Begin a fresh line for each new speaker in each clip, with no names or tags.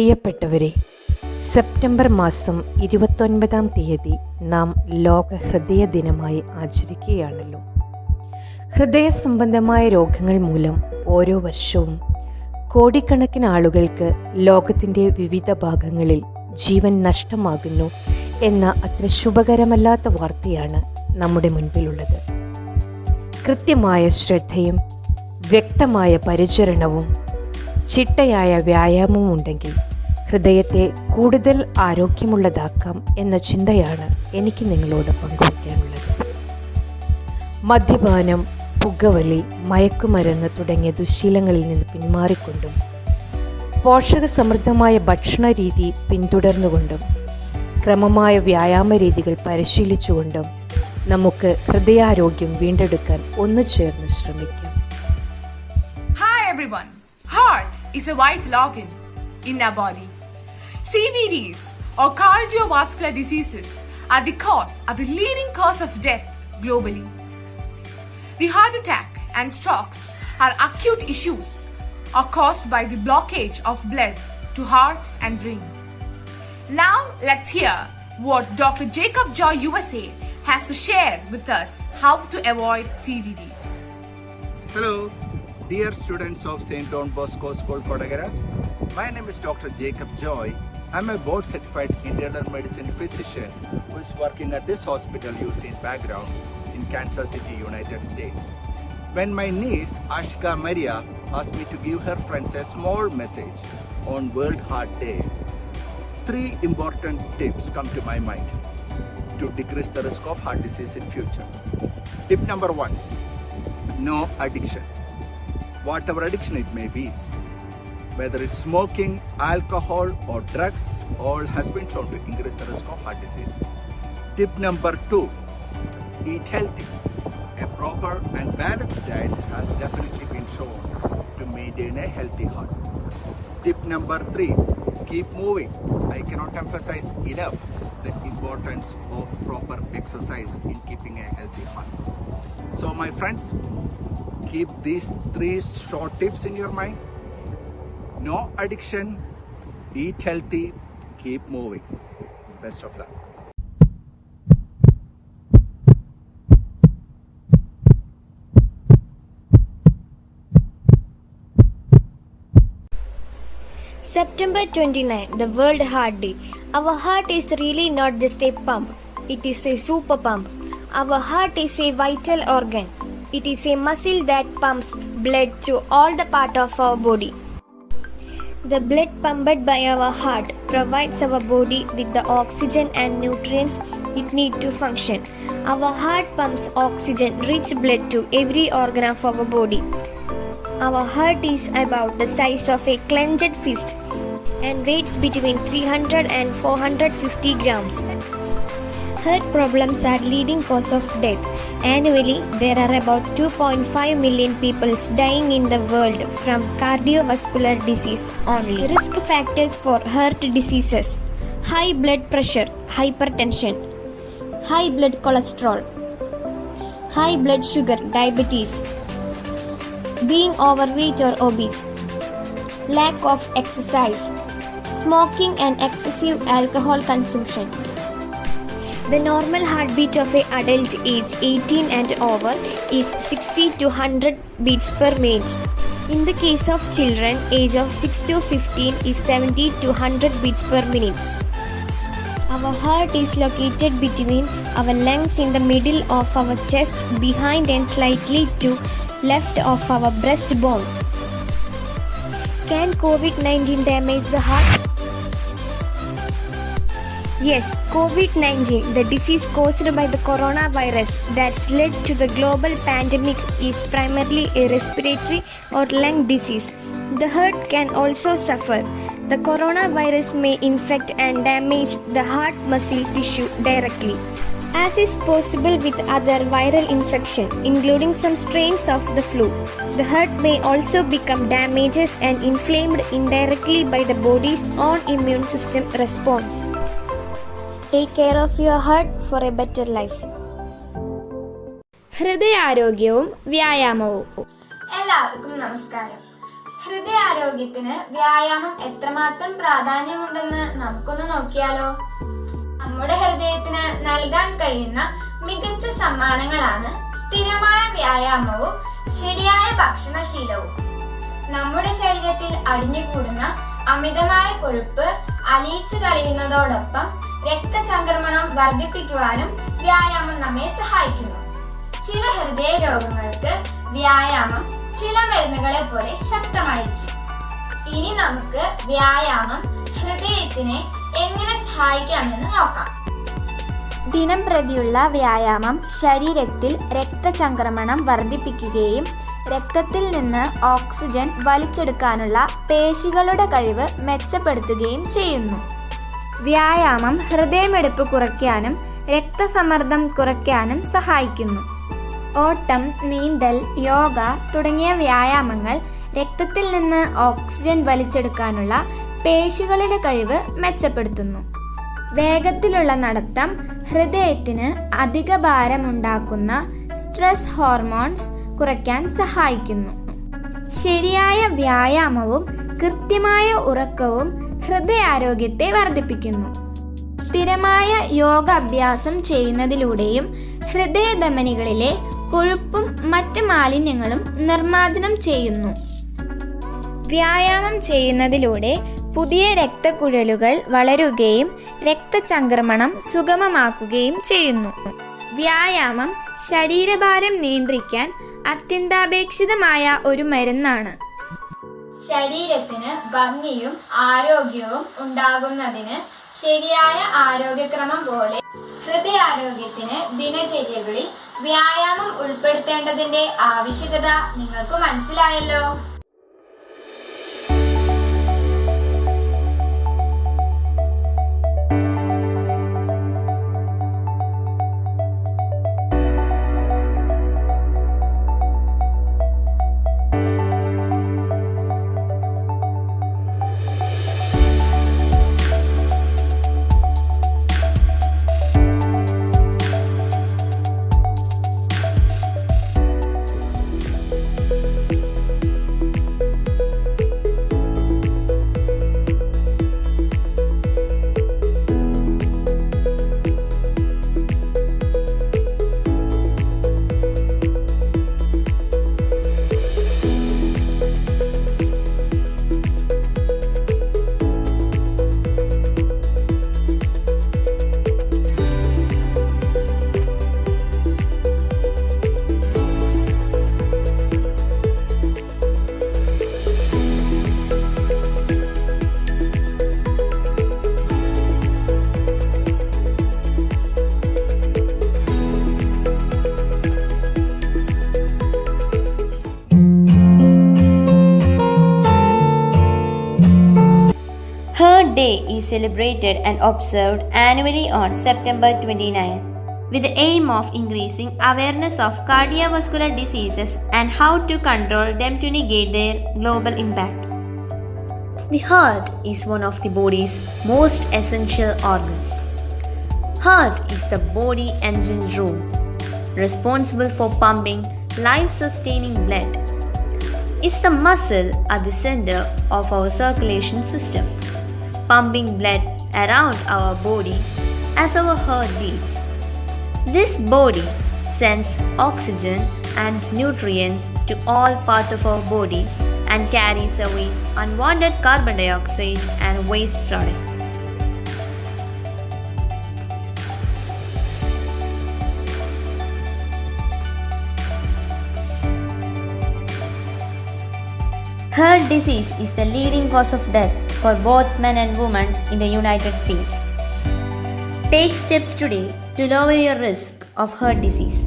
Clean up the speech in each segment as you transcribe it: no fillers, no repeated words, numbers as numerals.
പ്രിയപ്പെട്ടവരെ, സെപ്റ്റംബർ മാസം 29-ാം തീയതി നാം ലോക ഹൃദയ ദിനമായി ആചരിക്കുകയാണല്ലോ. ഹൃദയ സംബന്ധമായ രോഗങ്ങൾ മൂലം ഓരോ വർഷവും കോടിക്കണക്കിന് ആളുകൾക്ക് ലോകത്തിൻ്റെ വിവിധ ഭാഗങ്ങളിൽ ജീവൻ നഷ്ടമാകുന്നു എന്ന അത്ര ശുഭകരമല്ലാത്ത വാർത്തയാണ് നമ്മുടെ മുൻപിലുള്ളത്. കൃത്യമായ ശ്രദ്ധയും വ്യക്തമായ പരിചരണവും ചിട്ടയായ വ്യായാമവും ഉണ്ടെങ്കിൽ ഹൃദയത്തെ കൂടുതൽ ആരോഗ്യമുള്ളതാക്കാം എന്ന ചിന്തയാണ് എനിക്ക് നിങ്ങളോട് പങ്കുവയ്ക്കാനുള്ളത്. മദ്യപാനം, പുകവലി, മയക്കുമരുന്ന് തുടങ്ങിയ ദുശ്ശീലങ്ങളിൽ നിന്ന് പിന്മാറിക്കൊണ്ടും പോഷകസമൃദ്ധമായ ഭക്ഷണ രീതി പിന്തുടർന്നുകൊണ്ടും ക്രമമായ വ്യായാമ രീതികൾ പരിശീലിച്ചുകൊണ്ടും നമുക്ക് ഹൃദയാരോഗ്യം വീണ്ടെടുക്കാൻ ഒന്നു ചേർന്ന് ശ്രമിക്കാം.
Hi everyone. Heart is a vital organ in our body. CVDs or cardiovascular diseases are the leading cause of death globally. The heart attack and strokes are acute issues are caused by the blockage of blood to heart and brain. Now let's hear what Dr. Jacob Joy USA has to share with us how to avoid CVDs.
Hello, dear students of St. Don Bosco School, Kodagara. My name is Dr. Jacob Joy. I'm a board-certified internal medicine physician who is working at this hospital you see in background in Kansas City, United States. When my niece Ashka Maria asked me to give her friends a small message on World Heart Day, 3 important tips come to my mind to decrease the risk of heart disease in future. Tip number 1, no addiction. Whatever addiction it may be, whether it's smoking, alcohol or drugs, all has been shown to increase the risk of heart disease. Tip number 2, eat healthy. A proper and balanced diet has definitely been shown to maintain a healthy heart. Tip number 3, keep moving. I cannot emphasize enough the importance of proper exercise in keeping a healthy heart. So my friends, keep these 3 short tips in your mind. No addiction, eat healthy, keep moving. Best of luck.
September 29, the World Heart Day. Our heart is really not just a pump, it is a super pump. Our heart is a vital organ. It is a muscle that pumps blood to all the parts of our body. The blood pumped by our heart provides our body with the oxygen and nutrients it needs to function. Our heart pumps oxygen-rich blood to every organ of our body. Our heart is about the size of a clenched fist and weighs between 300 and 450 grams. Heart problems are leading cause of death. Annually, there are about 2.5 million people dying in the world from cardiovascular disease only. Risk factors for heart diseases: high blood pressure, hypertension, high blood cholesterol, high blood sugar, diabetes, being overweight or obese, lack of exercise, smoking and excessive alcohol consumption. The normal heartbeat of an adult age 18 and over is 60 to 100 beats per minute. In the case of children, age of 6 to 15 is 70 to 100 beats per minute. Our heart is located between our lungs in the middle of our chest, behind and slightly to left of our breastbone. Can COVID-19 damage the heart? Yes, COVID-19, the disease caused by the coronavirus that's led to the global pandemic, is primarily a respiratory or lung disease. The heart can also suffer. The coronavirus may infect and damage the heart muscle tissue directly, as is possible with other viral infection, including some strains of the flu. The heart may also become damaged and inflamed indirectly by the body's own immune system response. Take care of your heart for a better life.
ഹൃദയാരോഗ്യവും വ്യായാമവും.
എല്ലാവർക്കും നമസ്കാരം.
ഹൃദയാരോഗ്യത്തിന് വ്യായാമം എത്രമാത്രം പ്രാധാന്യമുണ്ടെന്ന് നമുക്കൊന്ന് നോക്കിയാലോ. നമ്മുടെ ഹൃദയത്തിന് നൽകാൻ കഴിയുന്ന മികച്ച സമ്മാനങ്ങളാണ് സ്ഥിരമായ വ്യായാമവും ശരിയായ ഭക്ഷണശീലവും. നമ്മുടെ ശരീരത്തിൽ അടിഞ്ഞുകൂടുന്ന അമിതമായ കൊഴുപ്പ് അലിയിച്ചു കളയുന്നതോടൊപ്പം രക്തചംക്രമണം വർദ്ധിപ്പിക്കുവാനും വ്യായാമം നമ്മെ സഹായിക്കുന്നു. ചില ഹൃദയ രോഗങ്ങൾക്ക് വ്യായാമം ചില മരുന്നുകളെ പോലെ ശക്തമായിരിക്കും. ഇനി നമുക്ക് വ്യായാമം ഹൃദയത്തിനെ എങ്ങനെ സഹായിക്കാമെന്ന് നോക്കാം. ദിനം പ്രതിയുള്ള വ്യായാമം ശരീരത്തിൽ രക്തചംക്രമണം വർദ്ധിപ്പിക്കുകയും രക്തത്തിൽ നിന്ന് ഓക്സിജൻ വലിച്ചെടുക്കാനുള്ള പേശികളുടെ കഴിവ് മെച്ചപ്പെടുത്തുകയും ചെയ്യുന്നു. വ്യായാമം ഹൃദയമിടിപ്പ് കുറയ്ക്കാനും രക്തസമ്മർദ്ദം കുറയ്ക്കാനും സഹായിക്കുന്നു. ഓട്ടം, നീന്തൽ, യോഗ തുടങ്ങിയ വ്യായാമങ്ങൾ രക്തത്തിൽ നിന്ന് ഓക്സിജൻ വലിച്ചെടുക്കാനുള്ള പേശികളുടെ കഴിവ് മെച്ചപ്പെടുത്തുന്നു. വേഗത്തിലുള്ള നടത്തം ഹൃദയത്തിന് അധിക ഭാരമുണ്ടാക്കുന്ന സ്ട്രെസ് ഹോർമോൺസ് കുറയ്ക്കാൻ സഹായിക്കുന്നു. ശരിയായ വ്യായാമവും കൃത്യമായ ഉറക്കവും ഹൃദയാരോഗ്യത്തെ വർദ്ധിപ്പിക്കുന്നു. സ്ഥിരമായ യോഗ അഭ്യാസം ചെയ്യുന്നതിലൂടെയും ഹൃദയധമനികളിലെ കൊഴുപ്പും മറ്റ് മാലിന്യങ്ങളും നിർമ്മാർജ്ജനം ചെയ്യുന്നു. വ്യായാമം ചെയ്യുന്നതിലൂടെ പുതിയ രക്തക്കുഴലുകൾ വളരുകയും രക്തചംക്രമണം സുഗമമാക്കുകയും ചെയ്യുന്നു. വ്യായാമം ശരീരഭാരം നിയന്ത്രിക്കാൻ അത്യന്താപേക്ഷിതമായ ഒരു മരുന്നാണ്. ശരീരത്തിന് ഭംഗിയും ആരോഗ്യവും ഉണ്ടാകുന്നതിന് ശരിയായ ആരോഗ്യക്രമം പോലെ ഹൃദയാരോഗ്യത്തിന് ദിനചര്യകളിൽ വ്യായാമം ഉൾപ്പെടുത്തേണ്ടതിന്റെ ആവശ്യകത നിങ്ങൾക്ക് മനസ്സിലായല്ലോ.
Heart Day is celebrated and observed annually on September 29, with the aim of increasing awareness of cardiovascular diseases and how to control them to negate their global impact. The heart is one of the body's most essential organs. Heart is the body engine room, responsible for pumping life-sustaining blood. It's the muscle at the center of our circulation system, pumping blood around our body as our heart beats. This body sends oxygen and nutrients to all parts of our body and carries away unwanted carbon dioxide and waste products. Heart disease is the leading cause of death for both men and women in the United States. Take steps today to lower your risk of heart disease.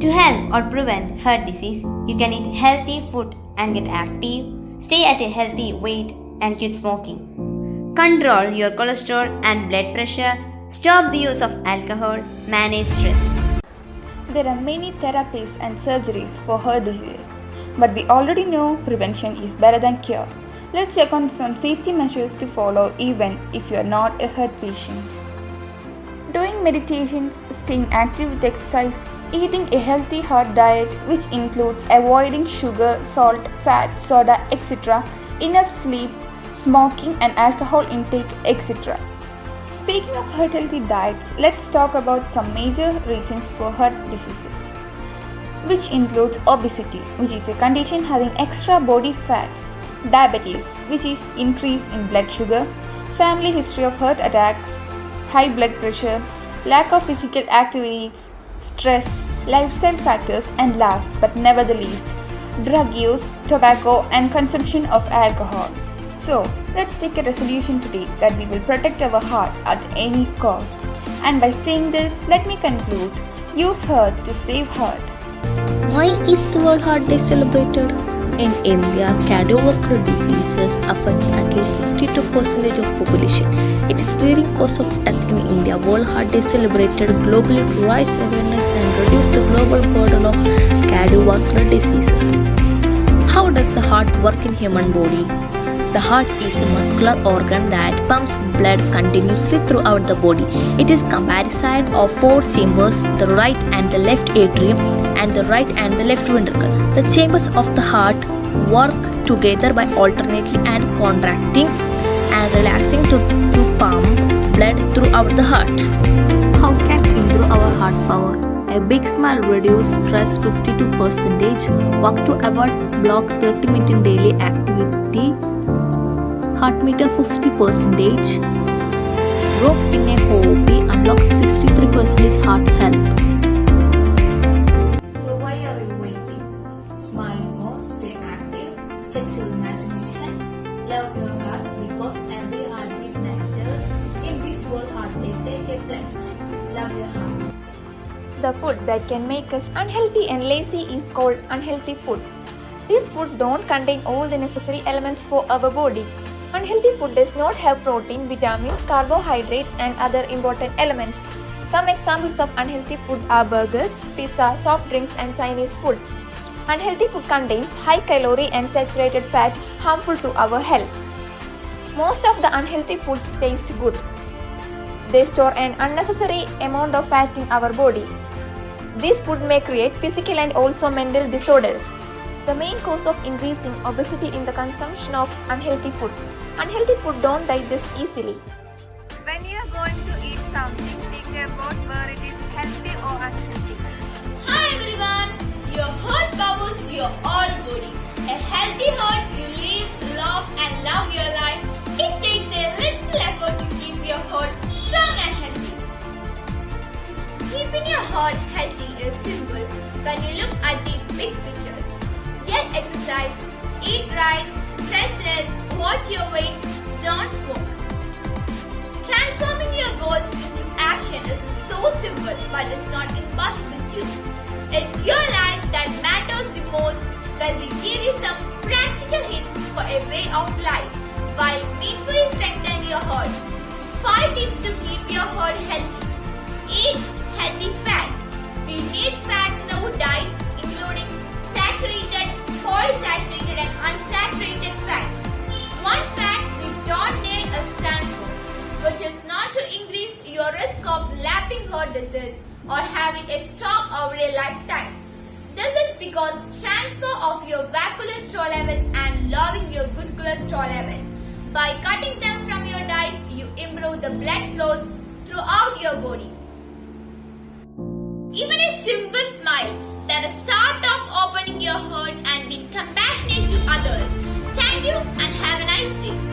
To help or prevent heart disease, you can eat healthy food and get active, stay at a healthy weight and quit smoking. Control your cholesterol and blood pressure, stop the use of alcohol, manage stress.
There are many therapies and surgeries for heart disease, but we already know prevention is better than cure. Let's check on some safety measures to follow even if you are not a heart patient. Doing meditations, staying active with exercise, Eating a healthy heart diet, which includes avoiding sugar, salt, fat, soda, etc., enough sleep, smoking and alcohol intake, etc. Speaking of heart healthy diets, let's talk about some major reasons for heart diseases, which includes obesity, which is a condition having extra body fats, diabetes, which is increase in blood sugar, family history of heart attacks, high blood pressure, lack of physical activities, stress, lifestyle factors, and last but never the least, drug use, tobacco, and consumption of alcohol. So, let's take a resolution today that we will protect our heart at any cost. And by saying this, let me conclude, use heart to save heart.
Why is the World Heart Day celebrated? In India, cardiovascular diseases affect at least 52% of population. It is leading cause of death in India. World Heart Day celebrated globally to raise awareness and reduce the global burden of cardiovascular diseases. How does the heart work in human body? The heart is a muscular organ that pumps blood continuously throughout the body. It is comprised of 4 chambers, the right and the left atrium, and the right and the left ventricle. The chambers of the heart work together by alternately and contracting and relaxing to pump blood throughout the heart. How can we improve our heart power? A big smile reduces stress 52%, walk to avoid block 30-minute daily activity, heart meter 50%, rope in a hobby unlocks 63% heart health.
So why are you waiting? Smile more, stay active, stretch your imagination, love your heart because every heartbeat matters. In this World Heart Day, take a pledge. Love your heart.
The food that can make us unhealthy and lazy is called unhealthy food. This food don't contain all the necessary elements for our body. Unhealthy food does not have protein, vitamins, carbohydrates, and other important elements. Some examples of unhealthy food are burgers, pizza, soft drinks, and Chinese foods. Unhealthy food contains high calorie and saturated fat harmful to our health. Most of the unhealthy foods taste good. They store an unnecessary amount of fat in our body. This food may create physical and also mental disorders. The main cause of increasing obesity in the consumption of unhealthy food. Unhealthy food don't digest easily. When you are going to eat something, think about where it is healthy or unhealthy.
Hi everyone! Your heart powers your all body. A healthy heart, you live, love and love your life. It takes a little effort to keep your heart strong and healthy. Keeping your heart healthy is simple when you look at the big picture. Get exercise, eat right, stress less, watch your weight, don't smoke. Transforming your goals into action is so simple, but it's not impossible too. It's your life that matters the most. Well, we give you some practical hints for a way of life while meaningfully strengthen your heart. 5 tips to keep your heart healthy. Eat healthy fats. We need fats in our diet, including saturated, polysaturated and unsaturated fats. One fact we don't need is trans fat, which is not to increase your risk of developing heart disease or having a stroke over a lifetime. This is because transfer of your bad cholesterol levels and lowering your good cholesterol levels. By cutting them from your diet, you improve the blood flows throughout your body. Even a simple smile that is start of opening your heart and being compassionate to others. Thank you and have a nice day.